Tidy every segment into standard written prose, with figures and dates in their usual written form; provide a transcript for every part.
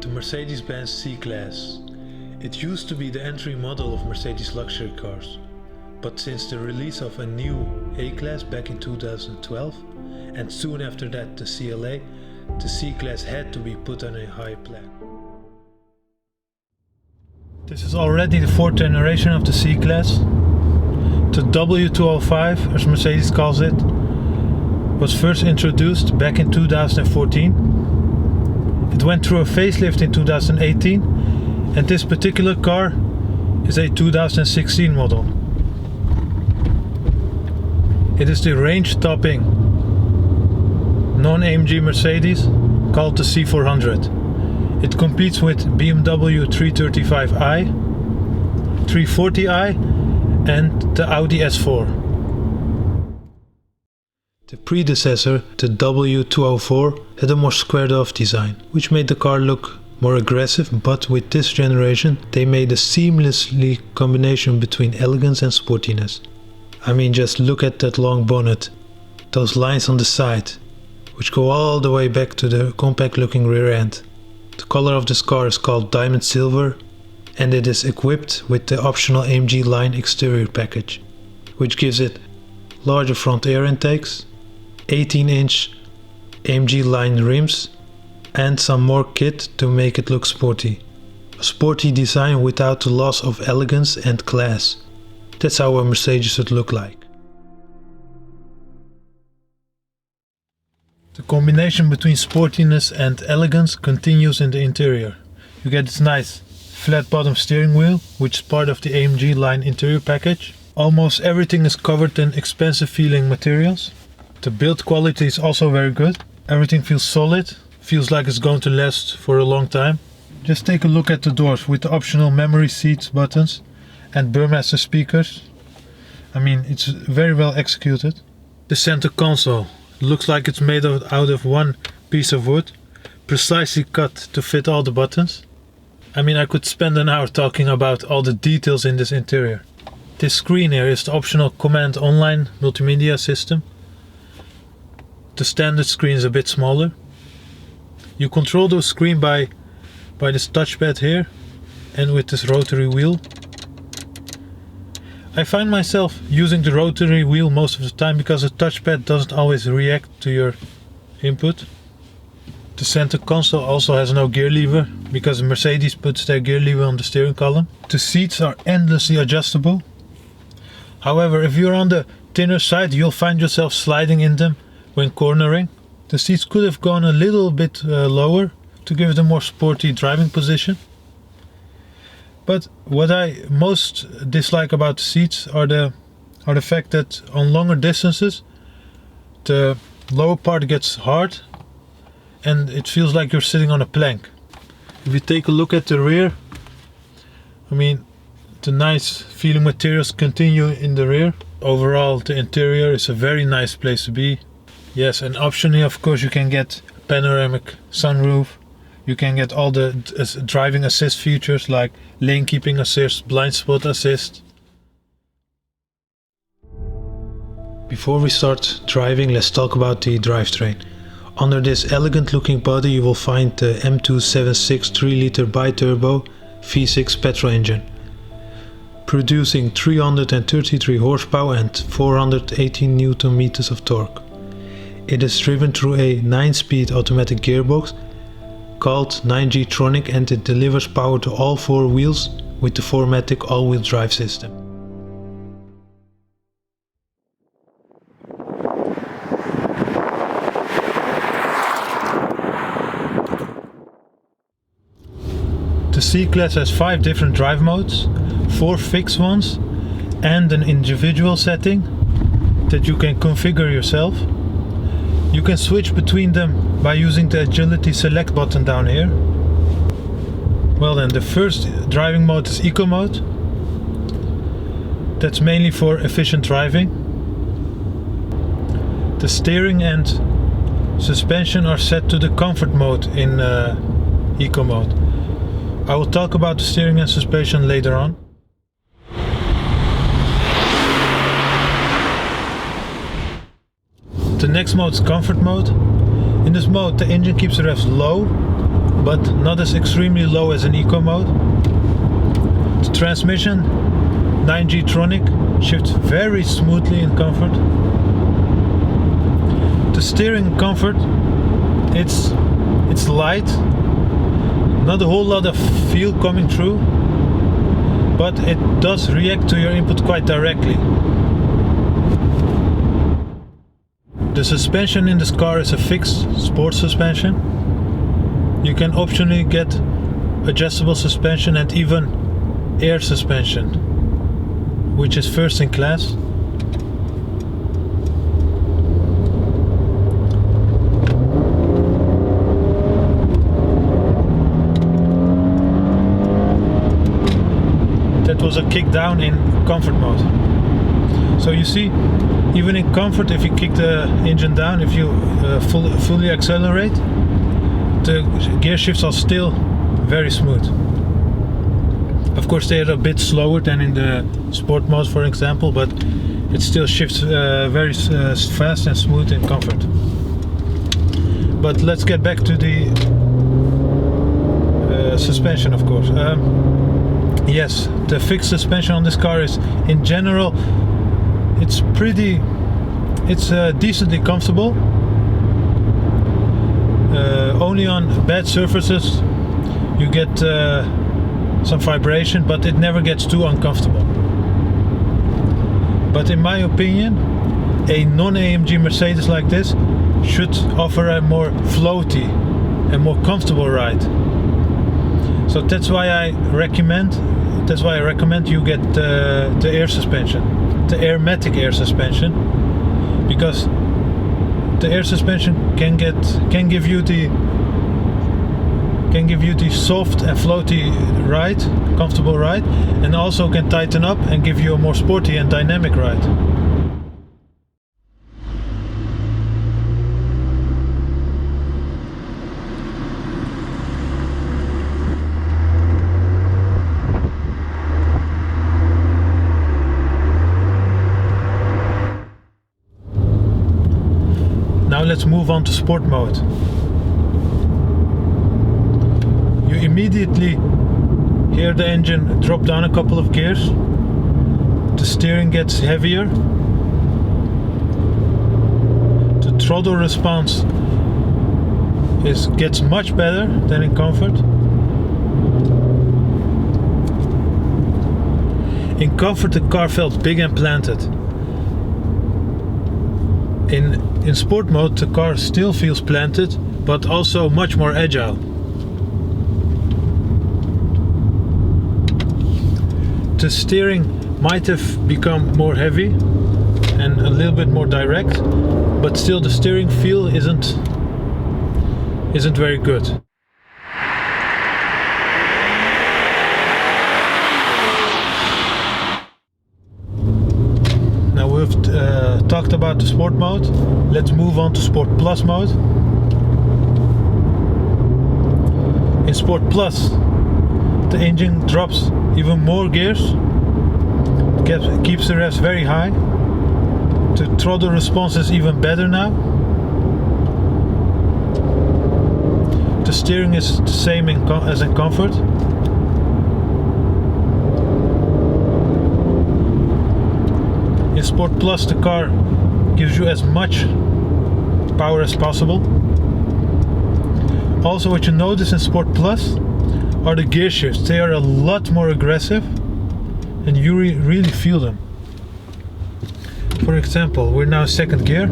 the Mercedes-Benz C Class. It used to be the entry model of Mercedes luxury cars, but since the release of a new A Class back in 2012 and soon after that the CLA, the C Class had to be put on a high plan. This is already the fourth generation of the C Class. The W205, as Mercedes calls it, was first introduced back in 2014. It went through a facelift in 2018, and this particular car is a 2016 model. It is the range-topping non-AMG Mercedes called the C400. It competes with BMW 335i, 340i and the Audi S4. The predecessor, the W204, had a more squared off design, which made the car look more aggressive, but with this generation they made a seamlessly combination between elegance and sportiness. I mean, just look at that long bonnet, those lines on the side, which go all the way back to the compact looking rear end. The color of this car is called Diamond Silver, and it is equipped with the optional AMG line exterior package, which gives it larger front air intakes, 18-inch AMG line rims and some more kit to make it look sporty. A sporty design without the loss of elegance and class. That's how a Mercedes should look like. The combination between sportiness and elegance continues in the interior. You get this nice flat bottom steering wheel, which is part of the AMG line interior package. Almost everything is covered in expensive feeling materials. The build quality is also very good. Everything feels solid, feels like it's going to last for a long time. Just take a look at the doors with the optional memory seats buttons and Burmester speakers. I mean, it's very well executed. The center console looks like it's made out of one piece of wood, precisely cut to fit all the buttons. I mean, I could spend an hour talking about all the details in this interior. This screen here is the optional Command Online multimedia system. The standard screen is a bit smaller. You control the screen by this touchpad here and with this rotary wheel. I find myself using the rotary wheel most of the time because the touchpad doesn't always react to your input. The center console also has no gear lever because Mercedes puts their gear lever on the steering column. The seats are endlessly adjustable. However, if you're on the thinner side, you'll find yourself sliding in them when cornering. The seats could have gone a little bit lower to give it a more sporty driving position. But what I most dislike about the seats are the fact that on longer distances the lower part gets hard and it feels like you're sitting on a plank. If you take a look at the rear, I mean, the nice feeling materials continue in the rear. Overall, the interior is a very nice place to be. Yes, and optionally, of course, you can get panoramic sunroof. You can get all the driving assist features like lane keeping assist, blind spot assist. Before we start driving, let's talk about the drivetrain. Under this elegant looking body you will find the M276 3-liter BiTurbo V6 petrol engine, producing 333 horsepower and 418 Nm of torque. It is driven through a 9-speed automatic gearbox called 9G Tronic, and it delivers power to all four wheels with the 4MATIC all-wheel drive system. The C Class has 5 different drive modes, 4 fixed ones and an individual setting that you can configure yourself. You can switch between them by using the agility select button down here. Well then, the first driving mode is Eco mode. That's mainly for efficient driving. The steering and suspension are set to the comfort mode in Eco mode. I will talk about the steering and suspension later on. The next mode is Comfort mode. In this mode the engine keeps the revs low, but not as extremely low as an eco mode. The transmission, 9G Tronic, shifts very smoothly in comfort. The steering comfort, it's light, not a whole lot of feel coming through, but it does react to your input quite directly. The suspension in this car is a fixed sport suspension. You can optionally get adjustable suspension and even air suspension, which is first in class. That was a kick down in comfort mode. So you see, even in comfort, if you kick the engine down, if you fully accelerate, the gear shifts are still very smooth. Of course, they are a bit slower than in the sport mode, for example, but it still shifts very fast and smooth in comfort. But let's get back to the suspension, of course. Yes, the fixed suspension on this car is, in general, it's decently comfortable. Only on bad surfaces you get some vibration, but it never gets too uncomfortable. But in my opinion, a non-AMG Mercedes like this should offer a more floaty and more comfortable ride. So that's why I recommend you get the air suspension, the 4MATIC air suspension, because the air suspension can give you the soft and floaty ride, comfortable ride, and also can tighten up and give you a more sporty and dynamic ride. Now let's move on to sport mode. You immediately hear the engine drop down a couple of gears. The steering gets heavier. The throttle response gets much better than in comfort. In comfort, the car felt big and planted. In sport mode, the car still feels planted, but also much more agile. The steering might have become more heavy and a little bit more direct, but still the steering feel isn't very good. We've talked about the sport mode. Let's move on to Sport Plus mode. In Sport Plus, the engine drops even more gears, keeps the revs very high. The throttle response is even better now. The steering is the same as in comfort. In Sport Plus, the car gives you as much power as possible. Also, what you notice in Sport Plus are the gear shifts. They are a lot more aggressive and you really feel them. For example, we're now second gear,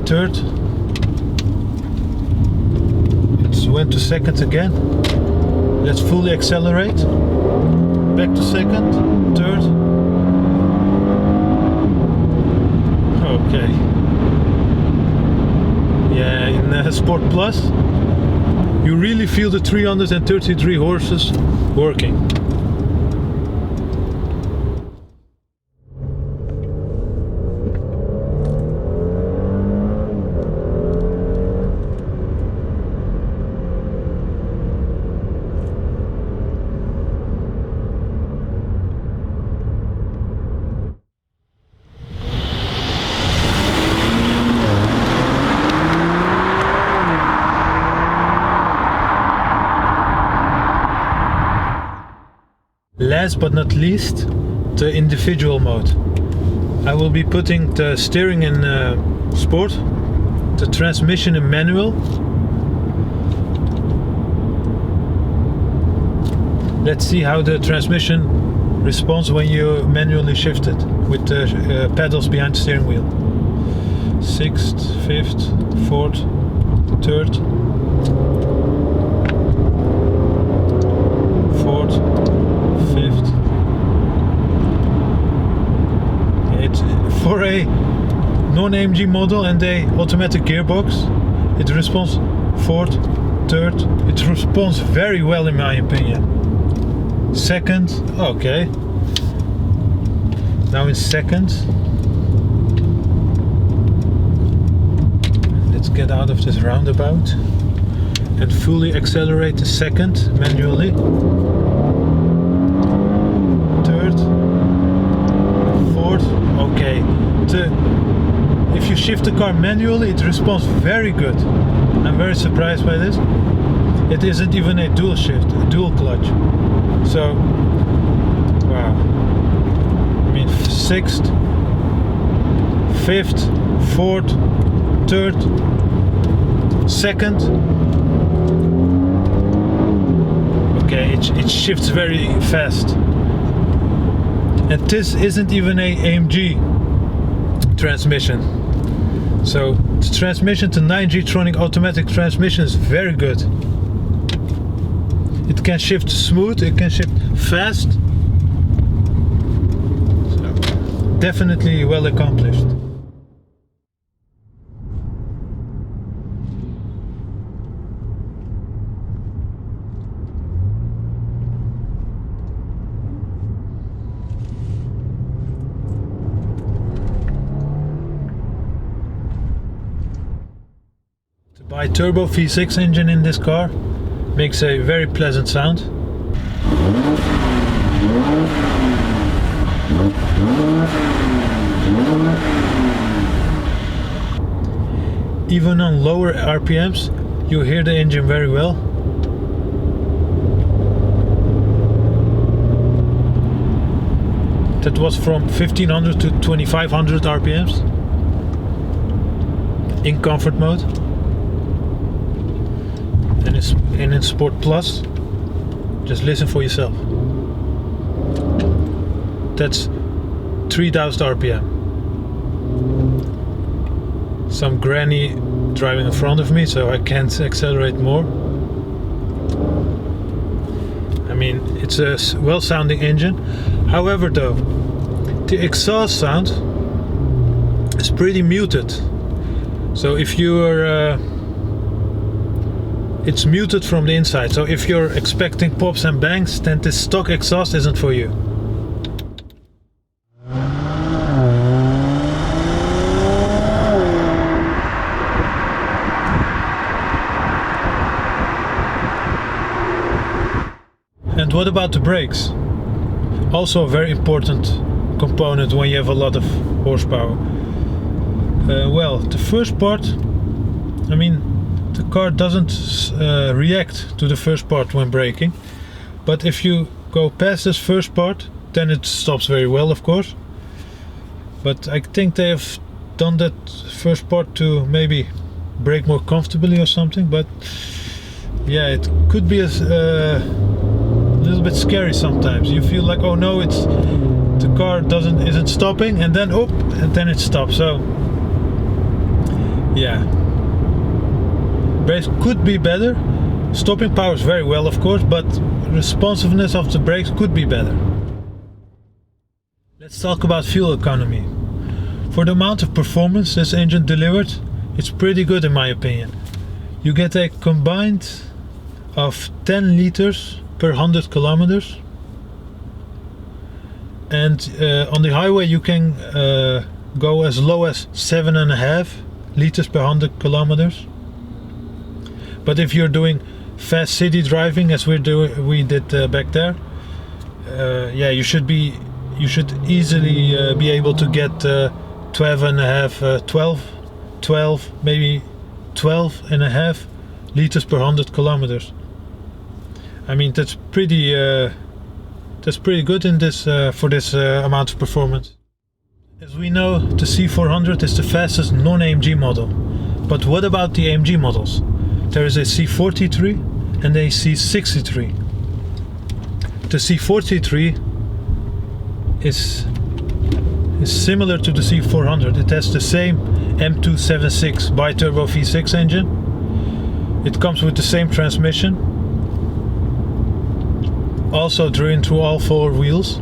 third, it went to second again. Let's fully accelerate, back to second, third. Okay. Yeah, in Sport Plus, you really feel the 333 horses working. last but not least, the individual mode. I will be putting the steering in sport, the transmission in manual. Let's see how the transmission responds when you manually shift it with the pedals behind the steering wheel. 6th, 5th, 4th, 3rd, 4th, 5th. It's for a non-AMG model and a automatic gearbox. It responds 4th, 3rd. It responds very well in my opinion. 2nd, okay. Now in 2nd. Let's get out of this roundabout and fully accelerate the 2nd manually. 3rd, 4th, okay. If you shift the car manually, it responds very good. I'm very surprised by this. It isn't even a dual shift, a dual clutch. So, wow. I mean, 6th, 5th, 4th, 3rd, 2nd. Okay, it shifts very fast. And this isn't even a AMG transmission. So the transmission to 9G Tronic automatic transmission is very good. It can shift smooth, it can shift fast. So definitely well accomplished. The BiTurbo V6 engine in this car makes a very pleasant sound. Even on lower RPMs, you hear the engine very well. That was from 1500 to 2500 RPMs in comfort mode. And in Sport Plus, just listen for yourself. That's 3000 RPM. Some granny driving in front of me, so I can't accelerate more. I mean, it's a well-sounding engine. However though, the exhaust sound is pretty muted. So if you're it's muted from the inside, so if you're expecting pops and bangs, then this stock exhaust isn't for you. And what about the brakes? Also a very important component when you have a lot of horsepower. Well, the first part, I mean, the car doesn't react to the first part when braking, but if you go past this first part, then it stops very well, of course. But I think they have done that first part to maybe brake more comfortably or something. But yeah, it could be a little bit scary sometimes. You feel like, oh no, the car isn't stopping, and then and then it stops. So yeah. Brakes could be better. Stopping power is very well, of course, but responsiveness of the brakes could be better. Let's talk about fuel economy. For the amount of performance this engine delivered, it's pretty good in my opinion. You get a combined of 10 liters per 100 kilometers. And on the highway you can go as low as 7.5 liters per 100 kilometers. But if you're doing fast city driving, as we did back there, yeah, you should easily be able to get 12, maybe 12.5 liters per 100 kilometers. I mean, that's pretty That's pretty good in this for this amount of performance. As we know, the C400 is the fastest non-AMG model. But what about the AMG models? There is a C43 and a C63. The C43 is similar to the C400. It has the same M276 BiTurbo V6 engine. It comes with the same transmission, also driven through all four wheels.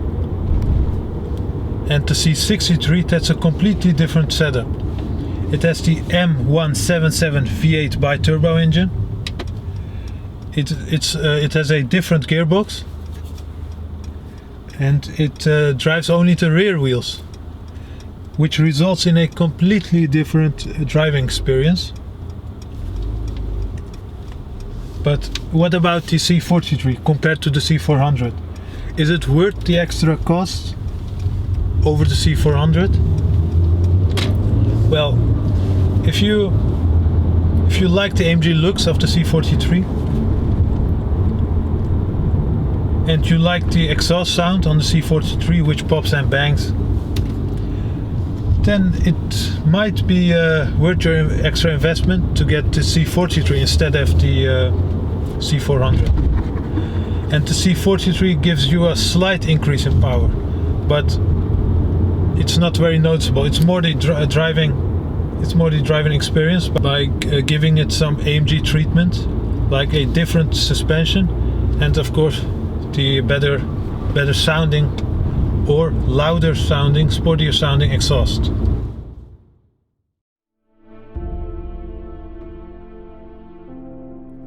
And the C63, that's a completely different setup. It has the M177 V8 BiTurbo engine. It has a different gearbox, and it drives only the rear wheels, which results in a completely different driving experience. But what about the C43 compared to the C400? Is it worth the extra cost over the C400? Well, if you like the AMG looks of the C43 and you like the exhaust sound on the C43, which pops and bangs, then it might be worth your extra investment to get the C43 instead of the C400. And the C43 gives you a slight increase in power, but it's not very noticeable. It's more the driving experience by giving it some AMG treatment, like a different suspension, and of course the better sounding or louder sounding, sportier sounding exhaust.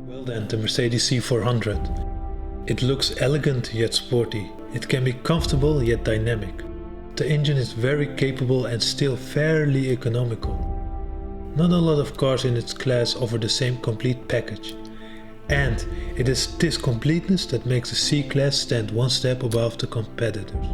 Well then, the Mercedes C400. It looks elegant yet sporty. It can be comfortable yet dynamic. The engine is very capable and still fairly economical. Not a lot of cars in its class offer the same complete package. And it is this completeness that makes the C Class stand one step above the competitors.